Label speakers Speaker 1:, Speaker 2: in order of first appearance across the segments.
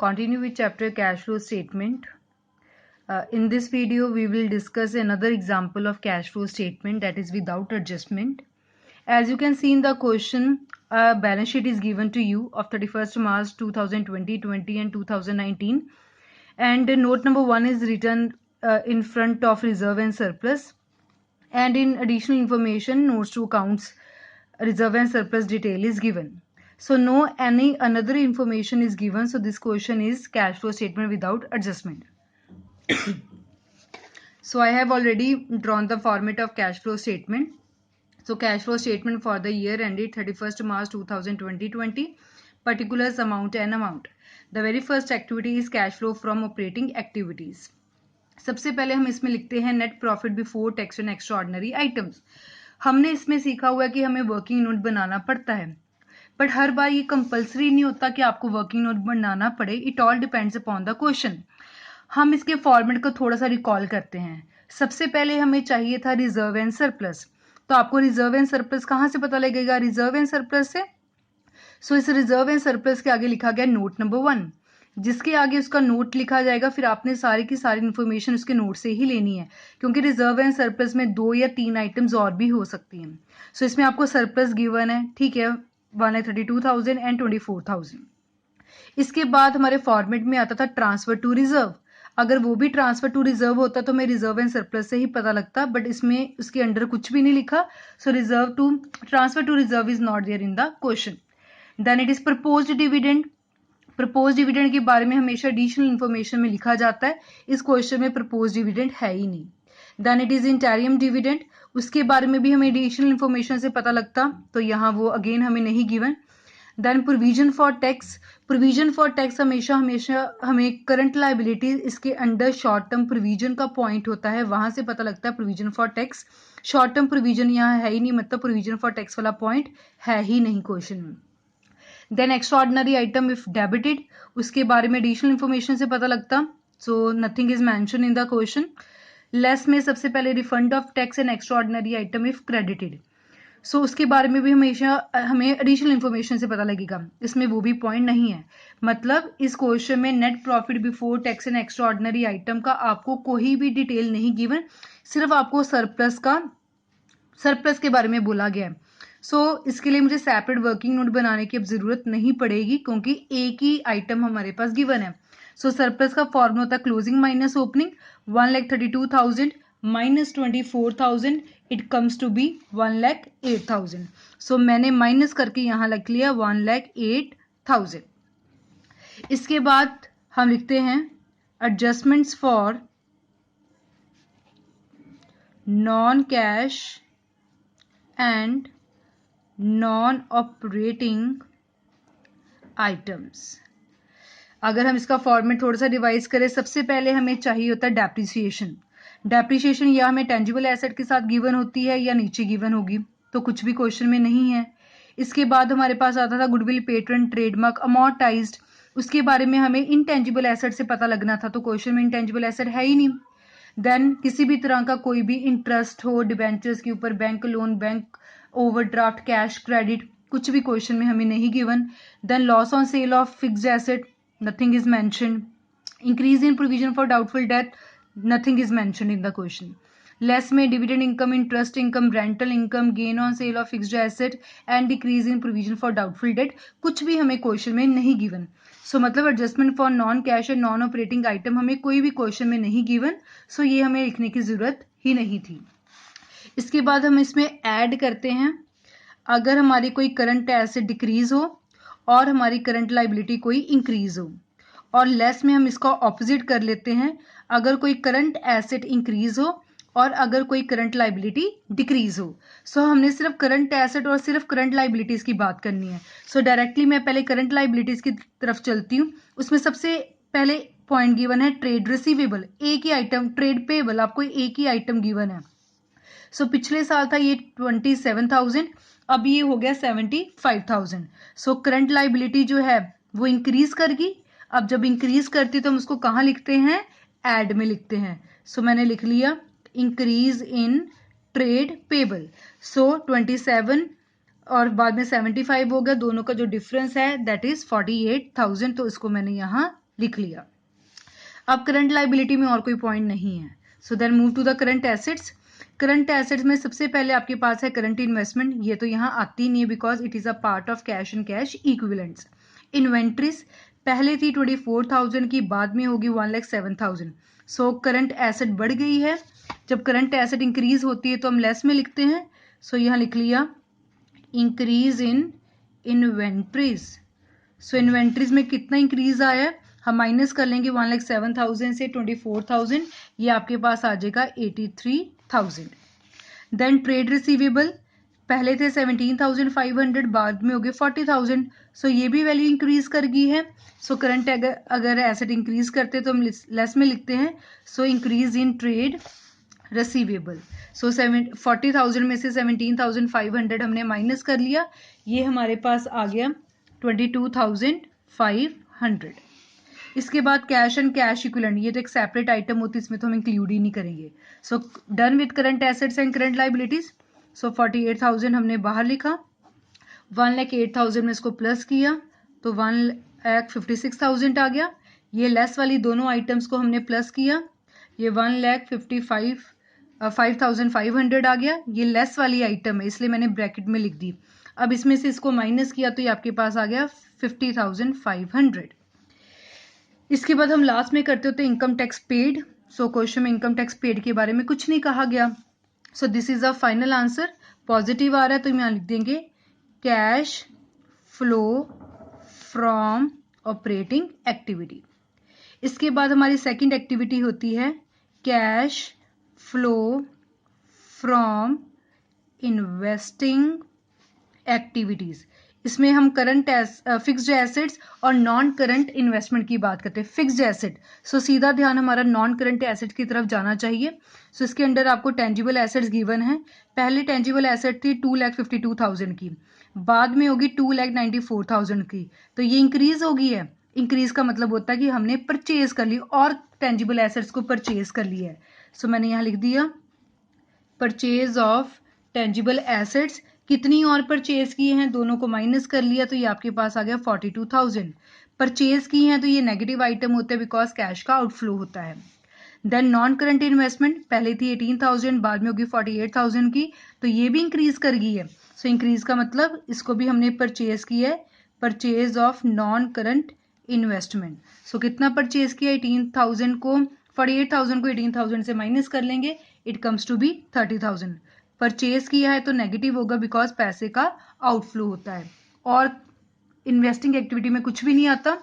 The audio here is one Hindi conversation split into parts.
Speaker 1: Continue with chapter cash flow statement. In this video, we will discuss another example of cash flow statement, that is without adjustment. As you can see in the question, a balance sheet is given to you of 31st March 2020, 20 and 2019, and note number 1 is written in front of reserve and surplus, and in additional information, notes to accounts, reserve and surplus detail is given. So no any another information is given, so this question is cash flow statement without adjustment. So I have already drawn the format of cash flow statement. So cash flow statement for the year ended 31st March 2020, particulars, amount and amount. The very first activity is cash flow from operating activities. सबसे पहले हम इसमें लिखते हैं net profit before tax and extraordinary items. हमने इसमें सीखा हुआ है कि हमें वर्किंग नोट बनाना पड़ता है, बट हर बार ये कंपलसरी नहीं होता कि आपको वर्किंग नोट बनाना पड़े. It all depends upon the question. हम इसके फॉर्मेट को थोड़ा सा रिकॉल करते हैं. सबसे पहले हमें चाहिए था रिजर्व एंड सरप्लस. तो आपको रिजर्व एंड सरप्लस कहाँ से पता लगेगा? रिजर्व एंड सरप्लस से. सो इस रिजर्व एंड सरप्लस के आगे लिखा गया नोट नंबर 1, जिसके आगे उसका नोट लिखा जाएगा. फिर आपने सारी की सारी इन्फॉर्मेशन उसके नोट से ही लेनी है, क्योंकि रिजर्व एंड सरप्लस में 2 या 3 आइटम्स और भी हो सकती हैं. सो इसमें आपको सरप्लस गिवन है, ठीक है, 1,32,000 एंड 24,000. इसके बाद हमारे फॉर्मेट में आता था ट्रांसफर टू रिजर्व. अगर वो भी ट्रांसफर टू रिजर्व होता तो मैं रिजर्व एंड सरप्लस से ही पता लगता, बट इसमें उसके अंडर कुछ भी नहीं लिखा. So reserve to transfer to reserve is not there in the question. Then it is proposed dividend. Propose dividend के बारे में हमेशा एडिशनल इंफॉर्मेशन में लिखा जाता है. इस क्वेश्चन में प्रपोज डिविडेंड है ही नहीं. Then it is interim dividend. उसके बारे में भी हमें एडिशनल इंफॉर्मेशन से पता लगता, तो यहाँ वो अगेन हमें नहीं given. Then provision for tax. Provision for tax हमेशा हमें करंट लाइबिलिटी, इसके अंडर शॉर्ट टर्म प्रोविजन का पॉइंट होता है, वहां से पता लगता है provision for tax. Short term provision यहाँ है ही नहीं, मतलब प्रोविजन फॉर टैक्स वाला पॉइंट है ही नहीं क्वेश्चन में. Then extraordinary item if debited, उसके बारे में एडिशनल इंफॉर्मेशन से पता लगता. So nothing is mention in the question. Less में सबसे पहले refund of tax and extraordinary item if credited. So उसके बारे में भी हमेशा हमें एडिशनल इंफॉर्मेशन से पता लगेगा. इसमें वो भी पॉइंट नहीं है. मतलब इस क्वेश्चन में net profit before tax and extraordinary item का आपको कोई भी डिटेल नहीं गिवन, सिर्फ आपको सरप्लस के बारे में बोला गया है. सो इसके लिए मुझे सेपरेट वर्किंग नोट बनाने की अब जरूरत नहीं पड़ेगी, क्योंकि एक ही आइटम हमारे पास गिवन है. सो सरप्लस का फॉर्मूला होता है closing minus opening. 1,32,000 minus 24,000, it comes to be 1,08,000. So मैंने माइनस करके यहाँ लिख लिया 1,08,000. इसके बाद हम लिखते हैं adjustments for non cash and non operating items. अगर हम इसका फॉर्मेट थोड़ा सा रिवाइज करें, सबसे पहले हमें चाहिए होता है डेप्रिसिएशन. डेप्रिसिएशन या हमें टेंजिबल एसेट के साथ गिवन होती है या नीचे गिवन होगी, तो कुछ भी क्वेश्चन में नहीं है. इसके बाद हमारे पास आता था गुडविल, पेटेंट, ट्रेडमार्क, अमोर्टाइज्ड. उसके बारे में हमें इनटेंजिबल एसेट से पता लगना था, तो क्वेश्चन में इनटेंजिबल एसेट है ही नहीं. देन किसी भी तरह का कोई भी इंटरेस्ट हो डिबेंचर्स के ऊपर, bank loan, bank overdraft, cash, credit, कुछ भी क्वेश्चन में हमें नहीं given. Then loss on sale of fixed asset, nothing is mentioned. Increase in provision for doubtful debt, nothing is mentioned in the question. Less में dividend income, interest income, rental income, gain on sale of fixed asset and decrease in provision for doubtful debt, कुछ भी हमें क्वेश्चन में नहीं गिवन. सो मतलब adjustment for non cash and non operating item हमें कोई भी क्वेश्चन में नहीं गिवन. सो ये हमें लिखने की जरूरत ही नहीं थी. इसके बाद हम इसमें ऐड करते हैं, अगर हमारी कोई करंट एसेट डिक्रीज हो और हमारी करंट लाइबिलिटी कोई इंक्रीज हो, और लेस में हम इसका ऑपोजिट कर लेते हैं, अगर कोई करंट एसेट इंक्रीज हो और अगर कोई करंट लाइबिलिटी डिक्रीज हो. सो हमने सिर्फ करंट एसेट और सिर्फ करंट लाइबिलिटीज की बात करनी है. सो डायरेक्टली मैं पहले करंट लाइबिलिटीज की तरफ चलती हूँ. उसमें सबसे पहले पॉइंट गिवन है ट्रेड रिसीवेबल, एक ही आइटम. ट्रेड पेबल आपको एक ही आइटम गिवन है. सो पिछले साल था ये 27,000, अब ये हो गया 75,000. सो करंट लाइबिलिटी जो है वो इंक्रीज करगी. अब जब इंक्रीज करती तो हम उसको कहाँ लिखते हैं? एड में लिखते हैं. सो मैंने लिख लिया इंक्रीज इन ट्रेड पेबल. सो 27 और बाद में 75 हो गया, दोनों का जो डिफरेंस है दैट इज 48,000, तो इसको मैंने यहाँ लिख लिया। अब करंट लाइबिलिटी में और कोई पॉइंट नहीं है, so then move to the current assets. Current assets में सबसे पहले आपके पास है करंट इन्वेस्टमेंट, ये तो यहाँ आती नहीं है because it is a part of cash and cash equivalents. Inventories पहले थी 24,000 की, बाद में होगी 1,07,000। सो करंट एसेट बढ़ गई है। जब करंट एसेट इंक्रीज होती है तो हम लेस में लिखते हैं, सो यहाँ लिख लिया increase in inventories. So inventories में कितना इंक्रीज आया है, हम माइनस कर लेंगे 1,07,000 से 24,000, ये आपके पास आ जाएगा 83,000। देन ट्रेड रिसीवेबल पहले थे 17,500, बाद में हो गए 40,000। सो ये भी वैल्यू इंक्रीज कर गई है। सो करंट अगर एसेट इंक्रीज करते तो हम लेस में लिखते हैं, so increase in trade receivable. So 40,000 में से 17,500 हमने माइनस कर लिया, ये हमारे पास आ गया 22,500। इसके बाद कैश एंड कैश इक्विवेलेंट, ये तो एक सेपरेट आइटम होती है, इसमें तो हम इंक्लूड ही नहीं करेंगे। So done with current assets and current liabilities. So 48,000 हमने बाहर लिखा, 1,08,000 में इसको प्लस किया तो 1,56,000 आ गया। ये लेस वाली दोनों आइटम्स को हमने प्लस किया, ये 1,55,500 आ गया। ये लेस वाली आइटम है इसलिए मैंने ब्रैकेट में लिख दी। अब इसमें से इसको माइनस किया तो ये आपके पास आ गया 50,500। इसके बाद हम लास्ट में करते होते income tax paid. So question में इनकम टैक्स पेड के बारे में कुछ नहीं कहा गया। So this is a final answer. Positive आ रहा है तो यहाँ लिख देंगे cash flow from operating activity. इसके बाद हमारी सेकंड एक्टिविटी होती है cash flow from investing activities. इसमें हम करंट फिक्स्ड एसेट्स और नॉन करंट इन्वेस्टमेंट की बात करते हैं। फिक्स्ड एसेट, सो सीधा ध्यान हमारा नॉन करंट एसेट की तरफ जाना चाहिए। सो इसके अंडर आपको टेंजिबल एसेट्स गिवन है। पहले टेंजिबल एसेट थी 2,52,000 की, बाद में होगी 2,94,000 की, तो ये इंक्रीज होगी है। इंक्रीज का मतलब होता है कि हमने परचेज कर ली और टेंजिबल एसेट्स को परचेज कर लिया है। सो मैंने यहाँ लिख दिया परचेज ऑफ टेंजिबल एसेट्स। कितनी और परचेज किए हैं, दोनों को माइनस कर लिया तो ये आपके पास आ गया 42,000। परचेज की हैं तो ये नेगेटिव आइटम होते हैं बिकॉज कैश का आउटफ्लो होता है। देन नॉन करंट इन्वेस्टमेंट पहले थी 18,000, बाद में होगी 48,000 की, तो ये भी इंक्रीज कर गई है। सो इंक्रीज का मतलब इसको भी हमने परचेज किया है, purchase of non current investment. So कितना परचेज किया, 18,000 को 48,000 को 18,000 से माइनस कर लेंगे, it comes to be 30,000। Purchase किया है तो नेगेटिव होगा बिकॉज पैसे का आउटफ्लो होता है और इन्वेस्टिंग एक्टिविटी में कुछ भी नहीं आता।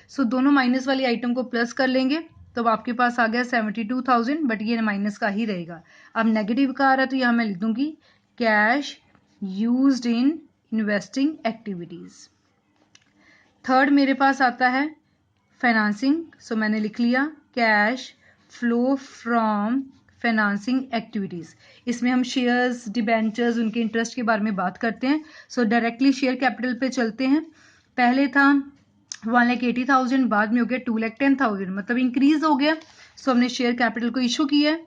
Speaker 1: सो दोनों माइनस वाली आइटम को प्लस कर लेंगे तो आपके पास आ गया 72,000, बट ये माइनस का ही रहेगा। अब नेगेटिव का आ रहा है तो यहाँ मैं लिख दूंगी cash used in investing activities. Third मेरे पास आता है फाइनेंसिंग। सो मैंने लिख लिया cash flow from financing activities. इसमें हम शेयर्स, डिबेंचर्स, उनके इंटरेस्ट के बारे में बात करते हैं। सो डायरेक्टली शेयर कैपिटल पे चलते हैं। पहले था 1,80,000, बाद में हो गया 2,10,000, मतलब इंक्रीज हो गया। सो हमने शेयर कैपिटल को इशू किया है,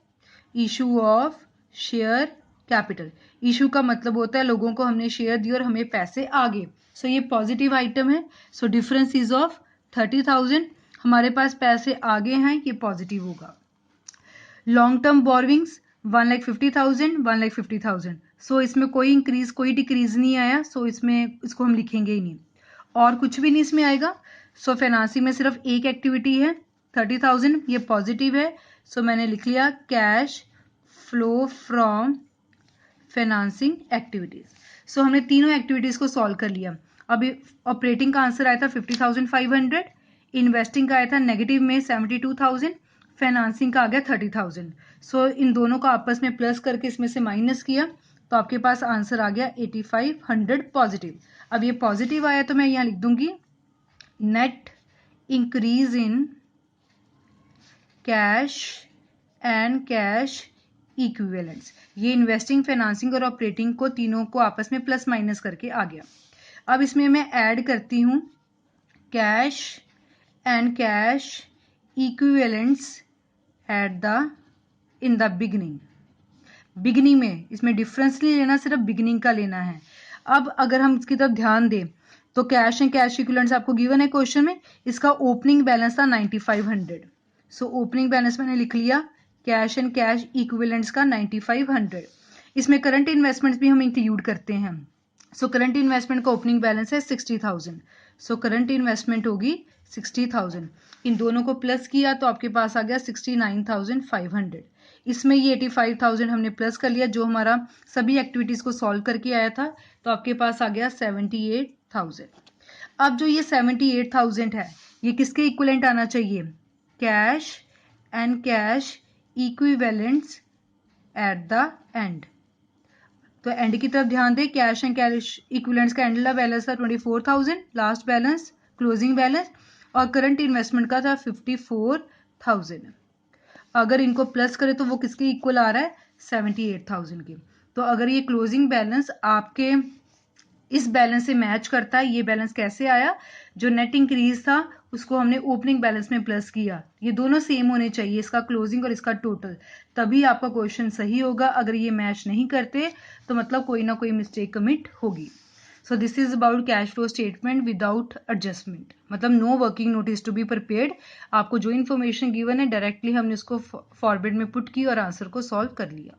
Speaker 1: issue of share capital. Issue का मतलब होता है लोगों को हमने शेयर दिए और हमें पैसे आ गए। सो ये पॉजिटिव आइटम है। सो डिफरेंस इज ऑफ 30,000, हमारे पास पैसे आगे हैं, ये पॉजिटिव होगा। Long term बोरविंग्स 1,50,000, 1,50,000। सो इसमें कोई इंक्रीज कोई डिक्रीज नहीं आया, सो इसमें इसको हम लिखेंगे ही नहीं और कुछ भी नहीं इसमें आएगा। सो फाइनेंसिंग में सिर्फ एक एक्टिविटी है 30,000, ये पॉजिटिव है। सो मैंने लिख लिया cash flow from financing activities. So हमने तीनों एक्टिविटीज को सॉल्व कर लिया। अभी ऑपरेटिंग का आंसर आया था 50,500, इन्वेस्टिंग का आया था नेगेटिव में 72,000, फाइनेंसिंग का आ गया 30,000। सो इन दोनों को आपस में प्लस करके इसमें से माइनस किया तो आपके पास आंसर आ गया 8,500 पॉजिटिव। अब ये पॉजिटिव आया तो मैं यहाँ लिख दूंगी net increase in cash and cash equivalents. ये इन्वेस्टिंग, फाइनेंसिंग और ऑपरेटिंग को तीनों को आपस में प्लस माइनस करके आ गया। अब इसमें मैं ऐड करती हूं cash and cash equivalents at the in the beginning. Beginning में इसमें डिफरेंस नहीं लेना, सिर्फ बिगनिंग का लेना है। अब अगर हम इसकी तरफ ध्यान दें तो कैश एंड कैश इक्विवेलेंट्स आपको गिवन है क्वेश्चन में, इसका ओपनिंग बैलेंस था 9500। सो ओपनिंग बैलेंस मैंने लिख लिया कैश एंड कैश इक्विवेलेंट्स का 9500। इसमें करंट इन्वेस्टमेंट्स भी हम इंक्लूड करते हैं। सो करंट इन्वेस्टमेंट का ओपनिंग बैलेंस है 60,000। सो करंट इन्वेस्टमेंट होगी 60,000। इन दोनों को प्लस किया तो आपके पास आ गया 69,500। इसमें ये 85,000 हमने प्लस कर लिया जो हमारा सभी एक्टिविटीज को सॉल्व करके आया था, तो आपके पास आ गया 78,000। अब जो ये 78,000 है ये किसके इक्विवेलेंट आना चाहिए? Cash and cash equivalents at the end. तो एंड की तरफ ध्यान दें, कैश एंड कैश इक्विवेलेंट्स का एंड बैलेंस था 24,000 लास्ट बैलेंस क्लोजिंग बैलेंस, और करंट इन्वेस्टमेंट का था 54,000। अगर इनको प्लस करें तो वो किसके इक्वल आ रहा है? 78,000 के। तो अगर ये क्लोजिंग बैलेंस आपके इस बैलेंस से मैच करता है, ये बैलेंस कैसे आया? जो नेट इंक्रीज था उसको हमने ओपनिंग बैलेंस में प्लस किया, ये दोनों सेम होने चाहिए, इसका क्लोजिंग और इसका टोटल, तभी आपका क्वेश्चन सही होगा। अगर ये मैच नहीं करते तो मतलब कोई ना कोई मिस्टेक कमिट होगी। So this is about cash flow statement without adjustment, मतलब no working notes to be prepared. आपको जो इन्फॉर्मेशन गिवन है डायरेक्टली हमने उसको फॉरवर्ड में पुट की और आंसर को सॉल्व कर लिया।